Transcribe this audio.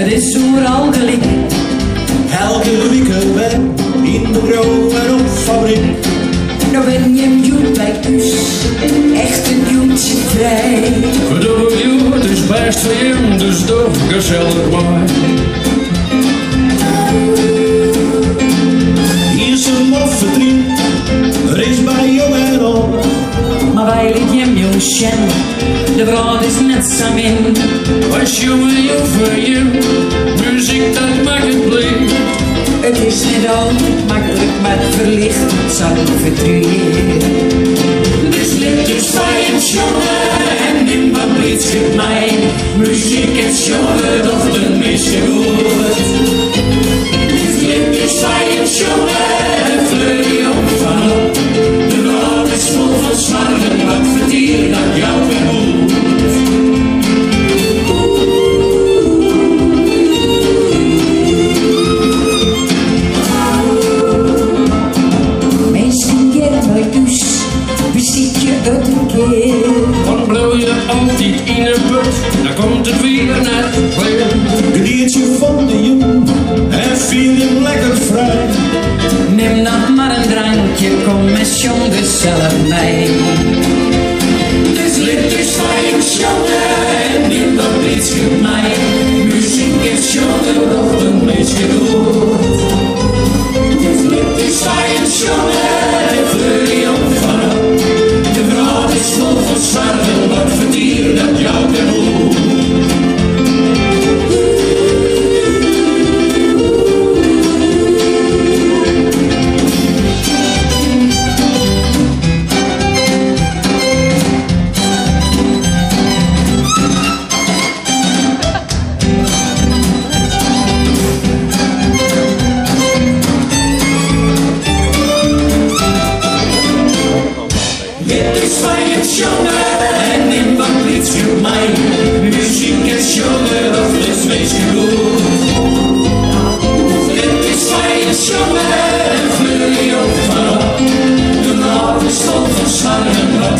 Het is overal gelijk. Elke week in de brouw en op fabriek. Nou ben je een jood bij us, echt een joodje vrij. Voor jou, het is best voor je, dus toch gezellig maar. Hier is een moffe vriend, er is bij jou en al. Maar wij liet je jongen, de vrouw is net zo min. Was jongen, jou voor je, muziek dat maakt het blij. Het is niet altijd makkelijk, maar het verlicht het zal verdriet. Dus licht dus bij een jongen en niemand blitzschiet mij. Muziek is jongen, doch de meeste goed. Dus licht dus bij een jongen en vleur je op vanop. De rood is vol van zwarten, wat verdier dat jou weer moet. Dan blow je altijd in een put, dan komt het weer net weer. Kleedje van de jong en viel je lekker vrij. Neem nog maar een drankje, kom met jong gezellig mee. Dus licht is fijn jongen en niemand blitzschiet mij. Muziek is jongen, doch de meeste goed. Dus licht is fijn jongen en vleur je op vanaf. De vrouw is vol van zwarten, wat verdier dat jou weer moet. Dit is fijn jongen en niemand blitzschiet mij. Muziek is jongen, of is wees goed. Dit is fijn jongen en vleur je op vanop. De nacht is vol van zwarten, wat